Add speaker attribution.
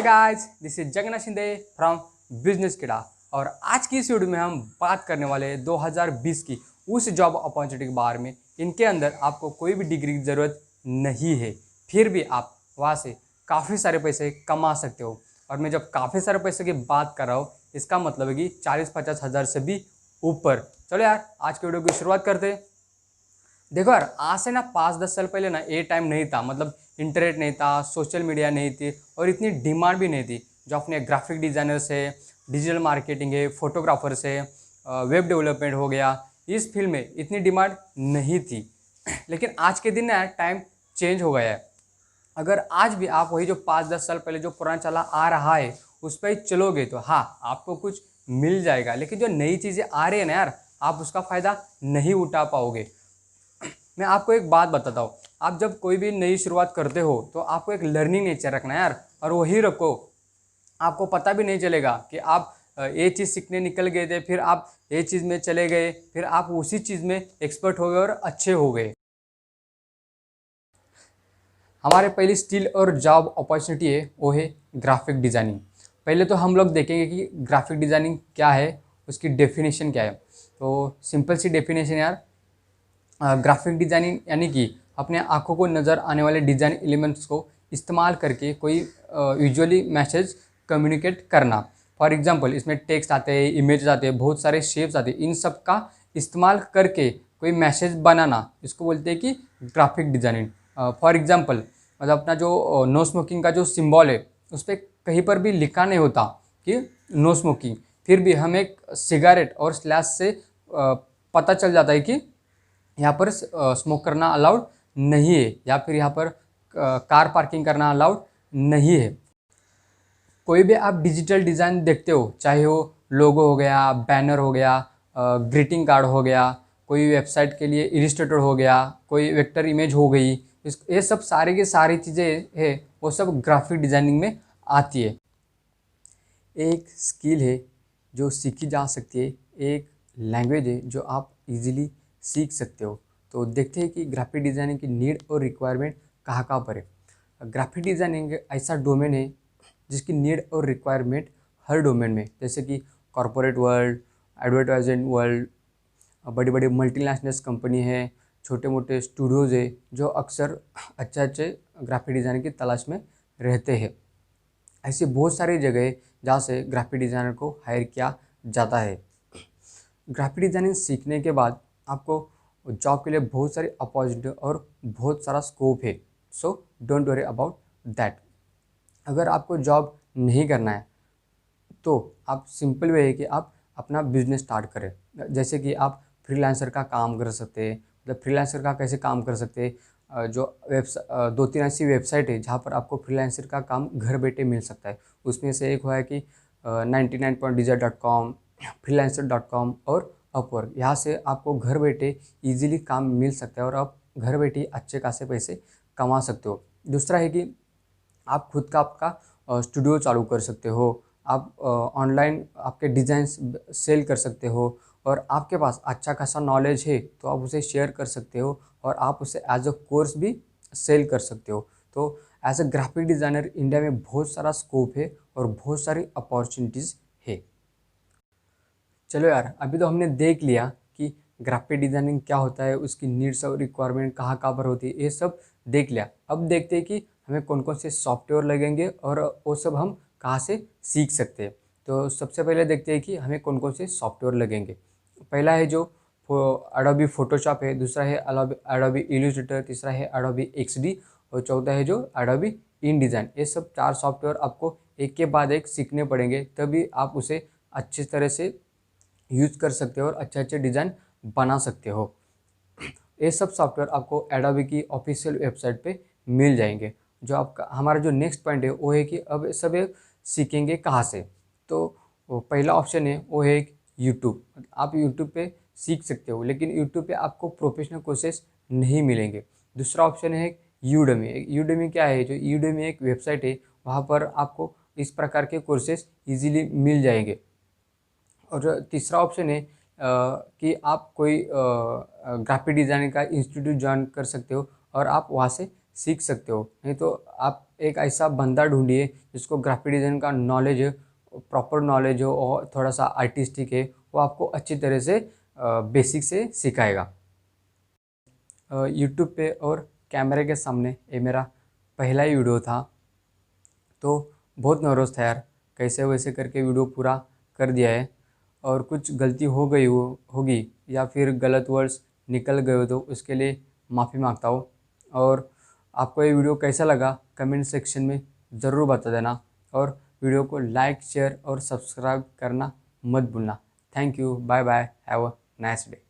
Speaker 1: Hi guys, this is Jagannath Shinde from business किड़ा। और आज की इस वीडियो में हम बात करने वाले हैं 2020 की उस जॉब अपॉर्चुनिटी के बारे में। इनके अंदर आपको कोई भी डिग्री की ज़रूरत नहीं है, फिर भी आप वहाँ से काफ़ी सारे पैसे कमा सकते हो। और मैं जब काफ़ी सारे पैसे की बात कर रहा हूँ, इसका मतलब है कि 40-50 हज़ार से भी ऊपर। चलो यार, आज की वीडियो की शुरुआत करते हैं। देखो यार, आज से ना 5-10 साल पहले ना ये टाइम नहीं था, मतलब इंटरनेट नहीं था, सोशल मीडिया नहीं थी और इतनी डिमांड भी नहीं थी। जो अपने ग्राफिक डिज़ाइनर्स है, डिजिटल मार्केटिंग है, फोटोग्राफर्स है, वेब डेवलपमेंट हो गया, इस फील्ड में इतनी डिमांड नहीं थी। लेकिन आज के दिन ना टाइम चेंज हो गया है। अगर आज भी आप वही जो 5-10 साल पहले जो पुराना चला आ रहा है उस पर ही चलोगे तो हाँ, आपको कुछ मिल जाएगा। लेकिन जो नई चीज़ें आ रही है ना यार, आप उसका फ़ायदा नहीं उठा पाओगे। मैं आपको एक बात बताता हूँ, आप जब कोई भी नई शुरुआत करते हो तो आपको एक लर्निंग नेचर रखना है यार, और वही रखो। आपको पता भी नहीं चलेगा कि आप ये चीज़ सीखने निकल गए थे, फिर आप ये चीज़ में चले गए, फिर आप उसी चीज़ में एक्सपर्ट हो गए और अच्छे हो गए। हमारे पहली स्किल और जॉब अपॉर्चुनिटी है वो है ग्राफिक डिज़ाइनिंग। पहले तो हम लोग देखेंगे कि ग्राफिक डिज़ाइनिंग क्या है, उसकी डेफिनेशन क्या है। तो सिंपल सी डेफिनेशन यार, ग्राफिक डिज़ाइनिंग यानी कि अपने आंखों को नज़र आने वाले डिज़ाइन एलिमेंट्स को इस्तेमाल करके कोई विजुअली मैसेज कम्युनिकेट करना। फॉर एग्जांपल, इसमें टेक्स्ट आते हैं, इमेजेस आते हैं, बहुत सारे शेप्स आते हैं, इन सब का इस्तेमाल करके कोई मैसेज बनाना, इसको बोलते हैं कि ग्राफिक डिज़ाइनिंग। फॉर एग्जांपल, मतलब अपना जो नो स्मोकिंग का जो सिंबल है उस पर कहीं पर भी लिखा नहीं होता कि नो स्मोकिंग, फिर भी हम एक सिगारेट और स्लैश से पता चल जाता है कि यहाँ पर स्मोक करना अलाउड नहीं है, या फिर यहाँ पर कार पार्किंग करना अलाउड नहीं है। कोई भी आप डिजिटल डिज़ाइन देखते हो, चाहे वो लोगो हो गया, बैनर हो गया, ग्रीटिंग कार्ड हो गया, कोई वेबसाइट के लिए इलिस्ट्रेटर हो गया, कोई वेक्टर इमेज हो गई, ये सब सारी की सारी चीज़ें है वो सब ग्राफिक डिज़ाइनिंग में आती है। एक स्किल है जो सीखी जा सकती है, एक लैंग्वेज है जो आप इजीली सीख सकते हो। तो देखते हैं कि ग्राफिक डिज़ाइनिंग की नीड और रिक्वायरमेंट कहाँ कहाँ पर है। ग्राफिक डिज़ाइनिंग ऐसा डोमेन है जिसकी नीड और रिक्वायरमेंट हर डोमेन में, जैसे कि कॉरपोरेट वर्ल्ड, एडवर्टाइजमेंट वर्ल्ड, बड़ी बड़ी मल्टीनेशनल्स कंपनी है, छोटे मोटे स्टूडियोज़ है जो अक्सर अच्छे अच्छे ग्राफिक डिज़ाइनिंग की तलाश में रहते हैं। ऐसी बहुत सारी जगह है जहाँ से ग्राफिक डिज़ाइनर को हायर किया जाता है। ग्राफिक डिज़ाइनिंग सीखने के बाद आपको जॉब के लिए बहुत सारी अपॉर्चुनिटी और बहुत सारा स्कोप है। So don't worry about that. अगर आपको जॉब नहीं करना है तो आप सिंपल वे है कि आप अपना बिजनेस स्टार्ट करें। जैसे कि आप फ्रीलांसर का काम कर सकते हैं। मतलब फ्रीलांसर का कैसे काम कर सकते हैं, जो 2-3 ऐसी वेबसाइट है जहाँ पर आपको फ्रीलांसर का काम घर बैठे मिल सकता है। उसमें से एक हुआ है कि 99.design.com, freelancer.com और अपवर्क। यहाँ से आपको घर बैठे इजीली काम मिल सकता है और आप घर बैठे अच्छे खासे पैसे कमा सकते हो। दूसरा है कि आप खुद का आपका स्टूडियो चालू कर सकते हो। आप ऑनलाइन आपके डिज़ाइंस सेल कर सकते हो, और आपके पास अच्छा खासा नॉलेज है तो आप उसे शेयर कर सकते हो, और आप उसे एज अ कोर्स भी सेल कर सकते हो। तो as a graphic designer India में बहुत सारा स्कोप है और बहुत सारी अपॉर्चुनिटीज़ है। चलो यार, अभी तो हमने देख लिया कि ग्राफिक डिज़ाइनिंग क्या होता है, उसकी नीड्स और रिक्वायरमेंट कहाँ कहाँ पर होती है, ये सब देख लिया। अब देखते हैं कि हमें कौन कौन से सॉफ्टवेयर लगेंगे और वो सब हम कहाँ से सीख सकते हैं। तो सबसे पहले देखते हैं कि हमें कौन कौन से सॉफ्टवेयर लगेंगे। पहला है जो एडोबी फोटोशॉप है, दूसरा है एडोबी इलस्ट्रेटर, तीसरा है एडोबी XD, और चौथा है जो एडोबी InDesign। ये सब 4 सॉफ्टवेयर आपको एक के बाद एक सीखने पड़ेंगे, तभी आप उसे अच्छी तरह से यूज़ कर सकते हो और अच्छे अच्छे डिज़ाइन बना सकते हो। ये सब सॉफ्टवेयर आपको एडोबी की ऑफिशियल वेबसाइट पे मिल जाएंगे। जो आपका हमारा जो नेक्स्ट पॉइंट है वो है कि अब सब ये सीखेंगे कहाँ से। तो वो पहला ऑप्शन है वो है यूट्यूब। आप यूट्यूब पे सीख सकते हो, लेकिन यूट्यूब पे आपको प्रोफेशनल कोर्सेज नहीं मिलेंगे। दूसरा ऑप्शन है यूडेमी। यूडेमी क्या है, जो यूडेमी एक वेबसाइट है, वहाँ पर आपको इस प्रकार के कोर्सेज ईजिली मिल जाएंगे। और तीसरा ऑप्शन है कि आप कोई ग्राफिक डिज़ाइनिंग का इंस्टीट्यूट ज्वाइन कर सकते हो और आप वहाँ से सीख सकते हो। नहीं तो आप एक ऐसा बंदा ढूंढिए जिसको ग्राफिक डिज़ाइन का नॉलेज, प्रॉपर नॉलेज हो और थोड़ा सा आर्टिस्टिक है, वो आपको अच्छी तरह से बेसिक से सिखाएगा। यूट्यूब पे और कैमरे के सामने ये मेरा पहला ही वीडियो था, तो बहुत नर्वस था यार। कैसे वैसे करके वीडियो पूरा कर दिया है, और कुछ गलती हो गई होगी या फिर गलत वर्ड्स निकल गए हो तो उसके लिए माफ़ी मांगता हूँ। और आपको ये वीडियो कैसा लगा कमेंट सेक्शन में ज़रूर बता देना, और वीडियो को लाइक शेयर और सब्सक्राइब करना मत भूलना। Thank you, bye bye, have a nice day.